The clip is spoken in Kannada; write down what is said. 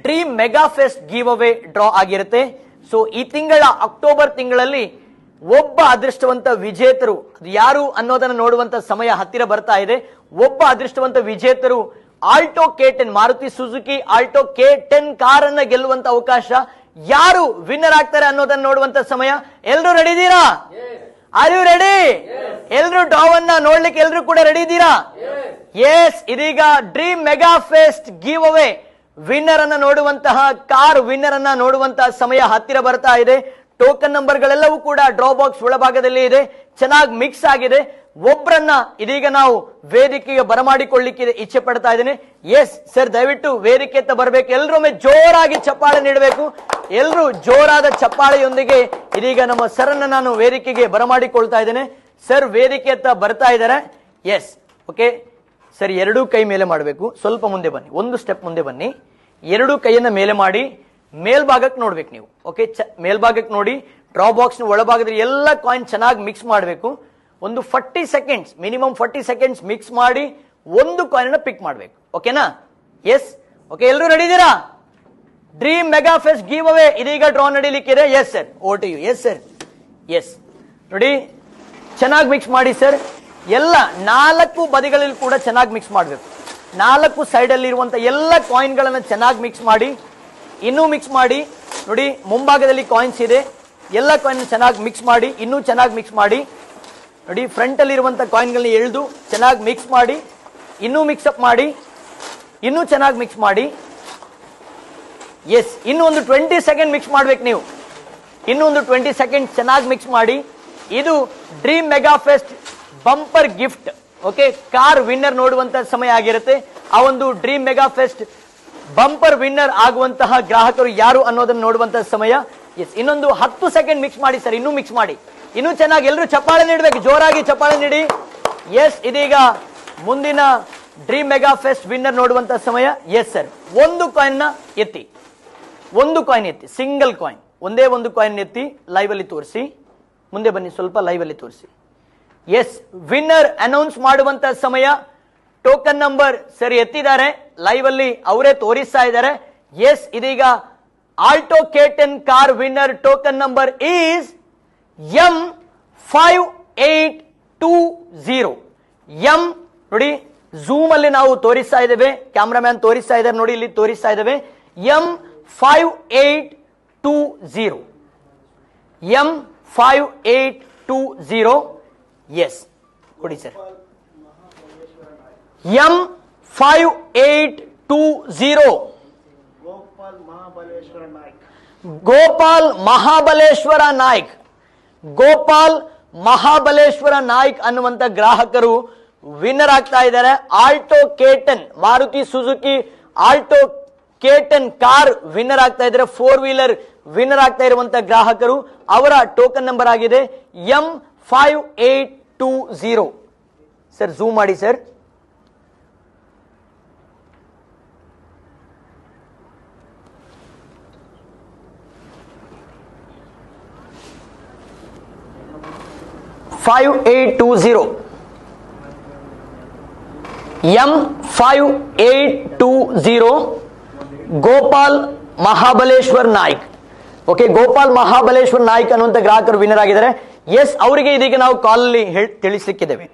Dream mega fest give away draw ಆಗಿರುತ್ತೆ. ಸೊ ಈ ತಿಂಗಳ ಅಕ್ಟೋಬರ್ ತಿಂಗಳಲ್ಲಿ ಒಬ್ಬ ಅದೃಷ್ಟವಂತ ವಿಜೇತರು ಅದು ಯಾರು ಅನ್ನೋದನ್ನ ನೋಡುವಂತ ಸಮಯ ಹತ್ತಿರ ಬರ್ತಾ ಇದೆ. ಒಬ್ಬ ಅದೃಷ್ಟವಂತ ವಿಜೇತರು Alto K10 Maruti Suzuki Alto K10 car ಅನ್ನ ಗೆಲ್ಲುವಂತ ಅವಕಾಶ. ಯಾರು ವಿನ್ನರ್ ಆಗ್ತಾರೆ ಅನ್ನೋದನ್ನ ನೋಡುವಂತ ಸಮಯ. ಎಲ್ರು ರೆಡಿ ಇದ್ದೀರಾ? Are you ready? ಎಲ್ರು ಡ್ರಾ ಅನ್ನ ನೋಡ್ಲಿಕ್ಕೆ ಎಲ್ರು ಕೂಡ ರೆಡಿ ಇದ್ದೀರಾ? ಎಸ್, ಇದೀಗ dream mega fest give away winner ಅನ್ನ ನೋಡುವಂತಹ ಕಾರ್ ವಿನ್ನರ್ ಅನ್ನ ನೋಡುವಂತಹ ಸಮಯ ಹತ್ತಿರ ಬರ್ತಾ ಇದೆ. ಟೋಕನ್ ನಂಬರ್ ಗಳೆಲ್ಲವೂ ಕೂಡ ಡ್ರಾ ಬಾಕ್ಸ್ ಒಳಭಾಗದಲ್ಲಿ ಇದೆ. ಚೆನ್ನಾಗಿ ಮಿಕ್ಸ್ ಆಗಿದೆ. ಒಬ್ಬರನ್ನ ಇದೀಗ ನಾವು ವೇದಿಕೆಗೆ ಬರಮಾಡಿಕೊಳ್ಳಿಕ್ಕೆ ಇಚ್ಛೆ ಪಡ್ತಾ ಇದ್ದೇನೆ. ಎಸ್ ಸರ್, ದಯವಿಟ್ಟು ವೇದಿಕೆ ಹತ್ತ ಬರಬೇಕು. ಎಲ್ಲರೊಮ್ಮೆ ಜೋರಾಗಿ ಚಪ್ಪಾಳೆ ನೀಡಬೇಕು. ಎಲ್ಲರೂ ಜೋರಾದ ಚಪ್ಪಾಳೆಯೊಂದಿಗೆ ಇದೀಗ ನಮ್ಮ ಸರ್ ಅನ್ನ ನಾನು ವೇದಿಕೆಗೆ ಬರಮಾಡಿಕೊಳ್ತಾ ಇದ್ದೇನೆ. ಸರ್ ವೇದಿಕೆ ಹತ್ತ ಬರ್ತಾ ಇದ್ದಾರೆ. ಎಸ್, ಓಕೆ ಸರ್, ಎರಡೂ ಕೈ ಮೇಲೆ ಮಾಡಬೇಕು. ಸ್ವಲ್ಪ ಮುಂದೆ ಬನ್ನಿ, ಒಂದು ಸ್ಟೆಪ್ ಮುಂದೆ ಬನ್ನಿ. ಎರಡೂ ಕೈಯನ್ನ ಮೇಲೆ ಮಾಡಿ ಮೇಲ್ಭಾಗಕ್ಕೆ ನೋಡ್ಬೇಕು ನೀವು. ಓಕೆ, ಮೇಲ್ಭಾಗಕ್ಕೆ ನೋಡಿ. ಡ್ರಾ ಬಾಕ್ಸ್ ಒಳಭಾಗದಲ್ಲಿ ಎಲ್ಲ ಕಾಯಿನ್ ಚೆನ್ನಾಗಿ ಮಿಕ್ಸ್ ಮಾಡಬೇಕು. ಒಂದು 40 ಸೆಕೆಂಡ್ಸ್, ಮಿನಿಮಮ್ 40 ಸೆಕೆಂಡ್ಸ್ ಮಿಕ್ಸ್ ಮಾಡಿ ಒಂದು ಕಾಯಿನ್ ಅನ್ನ ಪಿಕ್ ಮಾಡಬೇಕು. ಓಕೆನಾ? ಎಸ್, ಓಕೆ, ಎಲ್ಲರೂ ರೆಡಿ ಇದ್ದೀರಾ? Dream mega fest give away ಇದೀಗ ಡ್ರಾ ನಡೀಲಿಕ್ಕಿದೆ. Yes sir, over to you. Yes sir, yes ನೋಡಿ, ಚೆನ್ನಾಗಿ ಮಿಕ್ಸ್ ಮಾಡಿ ಸರ್. ಎಲ್ಲ 4 ಬದಿಗಳಲ್ಲಿ ಕೂಡ ಚೆನ್ನಾಗಿ ಮಿಕ್ಸ್ ಮಾಡಬೇಕು. 4 ಸೈಡ್ ಅಲ್ಲಿ ಇರುವಂತ ಎಲ್ಲ ಕಾಯಿನ್ ಗಳನ್ನ ಚೆನ್ನಾಗಿ ಮಿಕ್ಸ್ ಮಾಡಿ. ಇನ್ನೂ ಮಿಕ್ಸ್ ಮಾಡಿ ನೋಡಿ. ಮುಂಭಾಗದಲ್ಲಿ ಕಾಯಿನ್ಸ್ ಇದೆ. ಎಲ್ಲ ಕಾಯಿನ್ ಚೆನ್ನಾಗಿ ಮಿಕ್ಸ್ ಮಾಡಿ. ಇನ್ನೂ ಚೆನ್ನಾಗಿ ಮಿಕ್ಸ್ ಮಾಡಿ ನೋಡಿ. ಫ್ರಂಟ್ ಅಲ್ಲಿ ಇರುವಂತ ಕಾಯಿನ್ ಗಳನ್ನ ಎಳೆದು ಚೆನ್ನಾಗಿ ಮಿಕ್ಸ್ ಮಾಡಿ. ಇನ್ನೂ ಮಿಕ್ಸ್ ಅಪ್ ಮಾಡಿ. ಇನ್ನೂ ಚೆನ್ನಾಗಿ ಮಿಕ್ಸ್ ಮಾಡಿ. ಎಸ್, ಇನ್ನೂ ಒಂದು 20 ಸೆಕೆಂಡ್ ಮಿಕ್ಸ್ ಮಾಡ್ಬೇಕು ನೀವು. ಇನ್ನೂ ಒಂದು 20 ಸೆಕೆಂಡ್ ಚೆನ್ನಾಗಿ ಮಿಕ್ಸ್ ಮಾಡಿ. ಇದು dream mega fest bumper gift. Okay, car winner ನೋಡುವಂತ ಸಮಯ ಆಗಿರುತ್ತೆ. ಆ ಒಂದು dream mega fest bumper winner ಆಗುವಂತಹ ಗ್ರಾಹಕರು ಯಾರು ಅನ್ನೋದನ್ನ ನೋಡುವಂತಹ ಸಮಯ. ಎಸ್, ಇನ್ನೊಂದು 10 ಸೆಕೆಂಡ್ ಮಿಕ್ಸ್ ಮಾಡಿ ಸರ್. ಇನ್ನೂ ಮಿಕ್ಸ್ ಮಾಡಿ. ಇನ್ನೂ ಚೆನ್ನಾಗಿ ಎಲ್ಲರೂ ಚಪ್ಪಾಳೆ ನೀಡಬೇಕು. ಜೋರಾಗಿ ಚಪ್ಪಾಳೆ ನೀಡಿ. ಎಸ್, ಇದೀಗ ಮುಂದಿನ ಡ್ರೀಮ್ ಮೆಗಾ ಫೆಸ್ಟ್ ವಿನ್ನರ್ ನೋಡುವಂತ ಸಮಯ. ಎಸ್ ಸರ್, ಒಂದು ಕಾಯಿನ್ ನ ಎತ್ತಿ. ಒಂದು ಕಾಯಿನ್ ಎತ್ತಿ, ಸಿಂಗಲ್ ಕಾಯಿನ್, ಒಂದೇ ಒಂದು ಕಾಯಿನ್ ಎತ್ತಿ ಲೈವ್ ಅಲ್ಲಿ ತೋರಿಸಿ. ಮುಂದೆ ಬನ್ನಿ, ಸ್ವಲ್ಪ ಲೈವ್ ಅಲ್ಲಿ ತೋರಿಸಿ. ಎಸ್, ವಿನ್ನರ್ ಅನೌನ್ಸ್ ಮಾಡುವಂತ ಸಮಯ. ಟೋಕನ್ ನಂಬರ್ ಸರಿ ಎತ್ತಿದ್ದಾರೆ, ಲೈವ್ ಅಲ್ಲಿ ಅವರೇ ತೋರಿಸ್ತಾ ಇದ್ದಾರೆ. ಎಸ್, ಇದೀಗ Alto K10 car winner token number is M5820. M ನೋಡಿ, ಝೂಮ್ ಅಲ್ಲಿ ನಾವು ತೋರಿಸ್ತಾ ಇದ್ದೇವೆ. ಕ್ಯಾಮ್ರಾಮ್ಯಾನ್ ತೋರಿಸ್ತಾ ಇದ್ದಾರೆ ನೋಡಿ, ಇಲ್ಲಿ ತೋರಿಸ್ತಾ ಇದ್ದೇವೆ. M5820. M5820. ಎಸ್, ಕೊಡಿ ಸರ್. M5820. ಗೋಪಾಲ್ ಮಹಾಬಲೇಶ್ವರ ನಾಯ್ಕ್. ಗೋಪಾಲ್ ಮಹಾಬಲೇಶ್ವರ ನಾಯ್ಕ್ ಅನ್ನುವಂತ ಗ್ರಾಹಕರು ವಿನ್ನರ್ ಆಗ್ತಾ ಇದ್ದಾರೆ. Alto K10 Maruti Suzuki Alto K10 car winner ಆಗ್ತಾ ಇದ್ದಾರೆ. 4 ವೀಲರ್ ವಿನ್ನರ್ ಆಗ್ತಾ ಇರುವಂತ ಗ್ರಾಹಕರು. ಅವರ ಟೋಕನ್ ನಂಬರ್ ಆಗಿದೆ M5820. ಸರ್ ಝೂಮ್ ಮಾಡಿ sir. M5820. M5820. Gopal Mahabaleshwar Naik. Okay, Gopal Mahabaleshwar Naik ಅನ್ನುವಂತ ಗ್ರಾಹಕರು ವಿನ್ನರ್ ಆಗಿದ್ದಾರೆ. ಎಸ್, ಅವರಿಗೆ ಇದೀಗ ನಾವು ಕಾಲ್ ಅಲ್ಲಿ ತಿಳಿಸಲಿಕ್ಕಿದ್ದೇವೆ.